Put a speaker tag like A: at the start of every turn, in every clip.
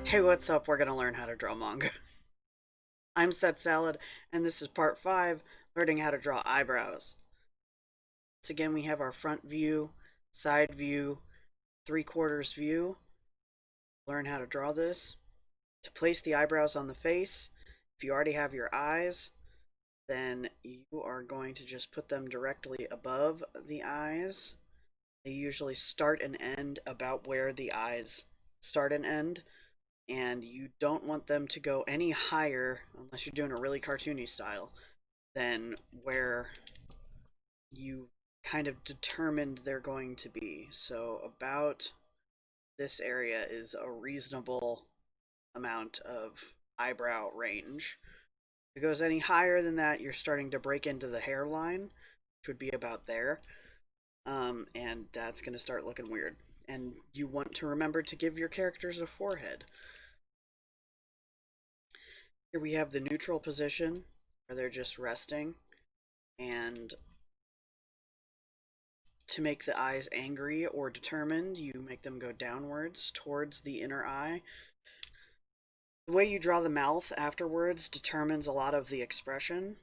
A: Hey, what's up? We're gonna learn how to draw manga. I'm Setsaled, and this is part 5, learning how to draw eyebrows. So again, we have our front view, side view, 3/4 view. Learn how to draw this. To place the eyebrows on the face, if you already have your eyes, then you are going to just put them directly above the eyes. They usually start and end about where the eyes start and end. And you don't want them to go any higher, unless you're doing a really cartoony style, than where you kind of determined they're going to be. So about this area is a reasonable amount of eyebrow range. If it goes any higher than that, you're starting to break into the hairline, which would be about there. And that's going to start looking weird. And you want to remember to give your characters a forehead. Here we have the neutral position, where they're just resting, and to make the eyes angry or determined, you make them go downwards towards the inner eye. The way you draw the mouth afterwards determines a lot of the expression.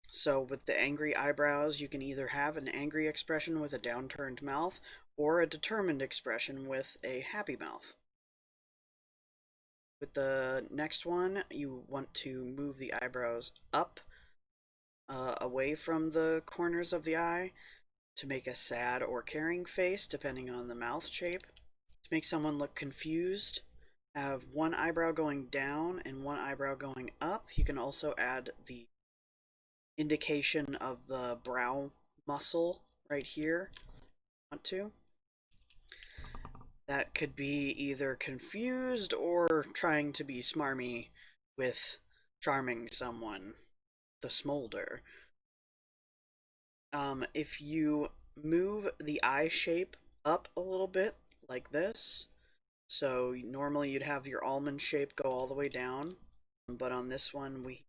A: So with the angry eyebrows, you can either have an angry expression with a downturned mouth, or a determined expression with a happy mouth. With the next one, you want to move the eyebrows up, away from the corners of the eye, to make a sad or caring face, depending on the mouth shape. To make someone look confused, have one eyebrow going down and one eyebrow going up. You can also add the indication of the brow muscle right here. Want to? That could be either confused or trying to be smarmy with charming someone. The smolder. If you move the eye shape up a little bit, like this, so normally you'd have your almond shape go all the way down, but on this one we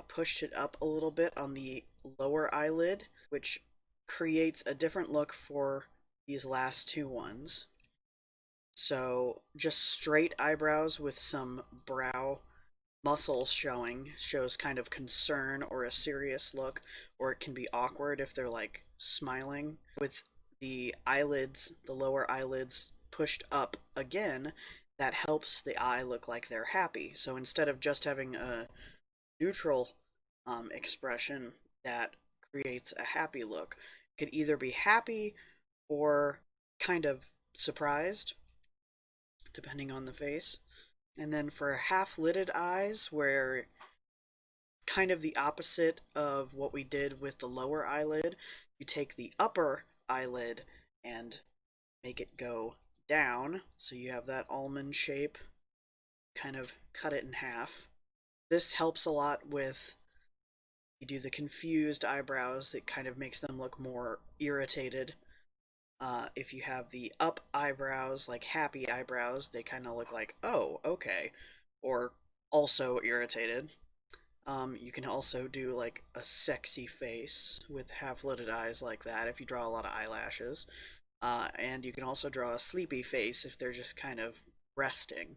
A: pushed it up a little bit on the lower eyelid, which creates a different look for these last two ones. So just straight eyebrows with some brow muscles showing shows kind of concern or a serious look, or it can be awkward if they're like smiling. With the eyelids, the lower eyelids pushed up again, that helps the eye look like they're happy. So instead of just having a neutral expression that creates a happy look, it could either be happy or kind of surprised, depending on the face. And then for half-lidded eyes, where kind of the opposite of what we did with the lower eyelid, you take the upper eyelid and make it go down, so you have that almond shape, kind of cut it in half. This helps a lot with, you do the confused eyebrows, it kind of makes them look more irritated. If you have the up eyebrows, like happy eyebrows, they kind of look like, oh, okay, or also irritated. You can also do like a sexy face with half-lidded eyes like that if you draw a lot of eyelashes. And you can also draw a sleepy face if they're just kind of resting,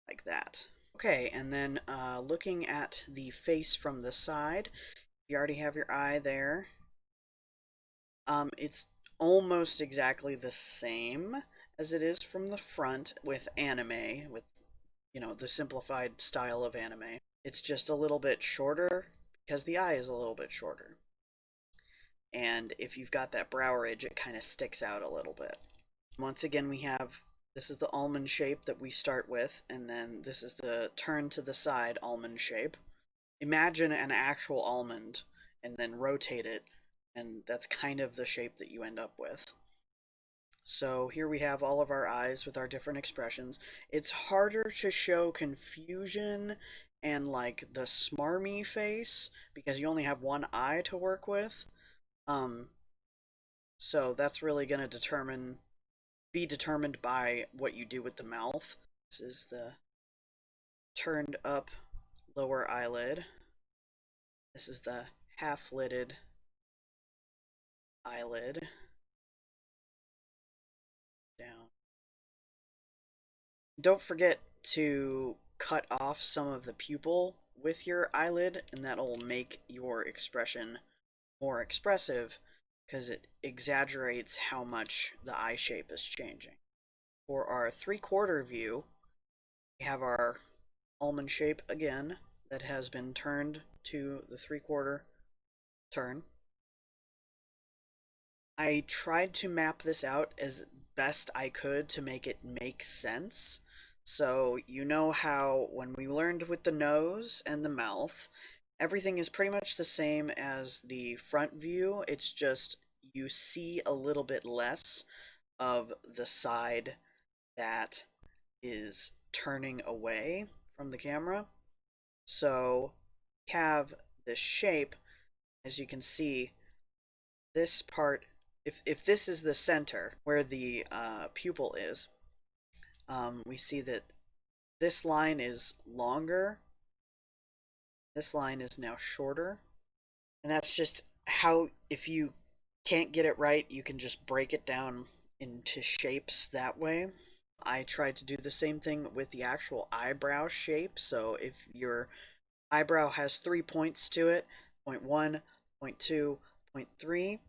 A: like that. Okay, and then looking at the face from the side, you already have your eye there. It's almost exactly the same as it is from the front with anime, with, the simplified style of anime. It's just a little bit shorter because the eye is a little bit shorter. And if you've got that brow ridge, it kind of sticks out a little bit. Once again, we have, this is the almond shape that we start with, and then this is the turn to the side almond shape. Imagine an actual almond and then rotate it, and that's kind of the shape that you end up with. So here we have all of our eyes with our different expressions. It's harder to show confusion and like the smarmy face because you only have one eye to work with. Um, so that's really going to be determined by what you do with the mouth. This is the turned up lower eyelid. This is the half-lidded eyelid. Down. Don't forget to cut off some of the pupil with your eyelid, and that'll make your expression more expressive because it exaggerates how much the eye shape is changing. For our 3/4 view, we have our almond shape again that has been turned to the 3/4 turn. I tried to map this out as best I could to make it make sense. So you know how when we learned with the nose and the mouth, everything is pretty much the same as the front view. It's just you see a little bit less of the side that is turning away from the camera. So we have this shape, as you can see, this part, if this is the center where the pupil is, we see that this line is longer, this line is now shorter, and that's just how, if you can't get it right, you can just break it down into shapes that way. I tried to do the same thing with the actual eyebrow shape, so if your eyebrow has 3 points to it, point 1, point 2, point 3,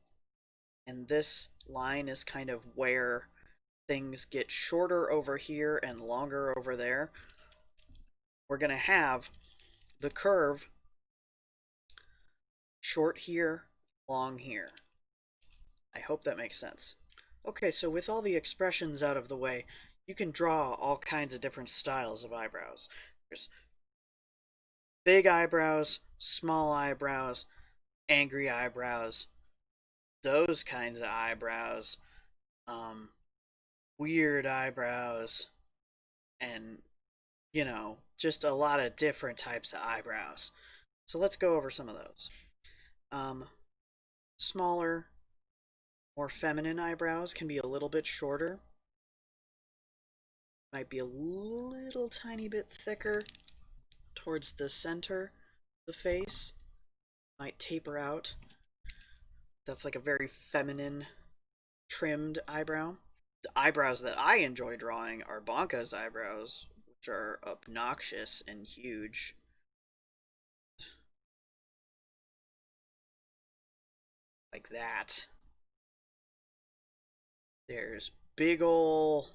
A: and this line is kind of where things get shorter over here and longer over there. We're going to have the curve short here, long here. I hope that makes sense. Okay, so with all the expressions out of the way, you can draw all kinds of different styles of eyebrows. There's big eyebrows, small eyebrows, angry eyebrows, those kinds of eyebrows, weird eyebrows, and, you know, just a lot of different types of eyebrows. So let's go over some of those. Smaller, more feminine eyebrows can be a little bit shorter. Might be a little tiny bit thicker towards the center of the face. Might taper out. That's like a very feminine, trimmed eyebrow. The eyebrows that I enjoy drawing are Bonka's eyebrows, which are obnoxious and huge. Like that. There's big ol',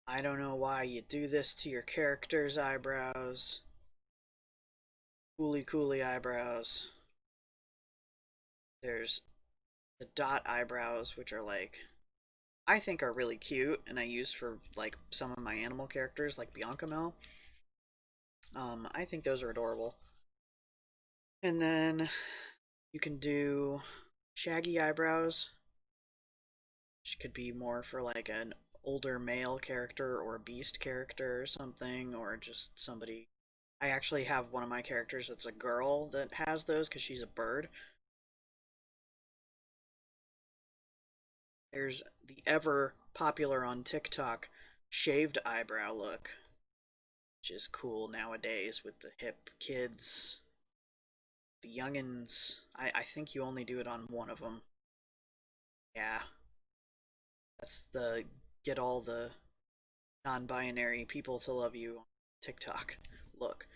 A: I don't know why you do this to your character's eyebrows. Fooly Cooly eyebrows. There's the dot eyebrows, which are like, I think are really cute, and I use for like some of my animal characters, like Bianca Mel. I think those are adorable. And then you can do shaggy eyebrows, which could be more for like an older male character or a beast character or something, or just somebody. I actually have one of my characters that's a girl that has those because she's a bird. There's the ever popular on TikTok shaved eyebrow look, which is cool nowadays with the hip kids, the youngins. I think you only do it on one of them. Yeah, that's the get all the non-binary people to love you on TikTok look.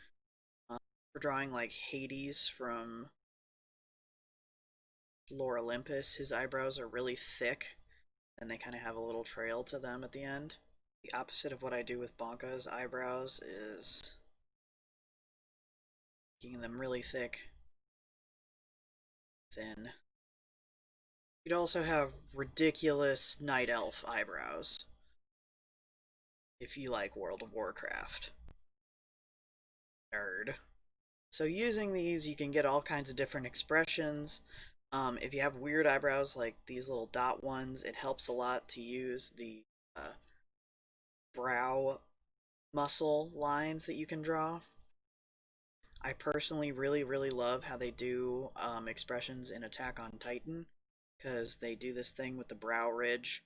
A: We're drawing like Hades from Lore Olympus. His eyebrows are really thick, and they kind of have a little trail to them at the end. The opposite of what I do with Bonka's eyebrows is making them really thick, thin. You'd also have ridiculous night elf eyebrows if you like World of Warcraft. Nerd. So using these, you can get all kinds of different expressions. If you have weird eyebrows like these little dot ones, it helps a lot to use the brow muscle lines that you can draw. I personally really love how they do expressions in Attack on Titan, because they do this thing with the brow ridge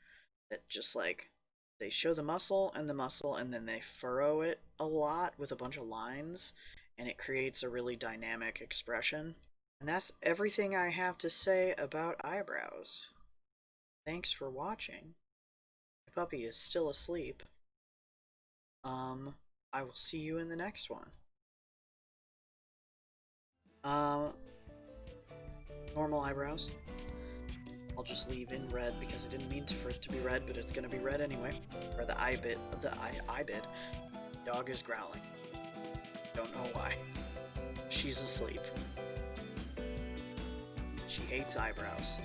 A: that just like, they show the muscle and then they furrow it a lot with a bunch of lines, and it creates a really dynamic expression. And that's everything I have to say about eyebrows. Thanks for watching. My puppy is still asleep. I will see you in the next one. Normal eyebrows. I'll just leave in red because I didn't mean for it to be red, but it's gonna be red anyway. Or the eye bit. Dog is growling. Don't know why. She's asleep. She hates eyebrows.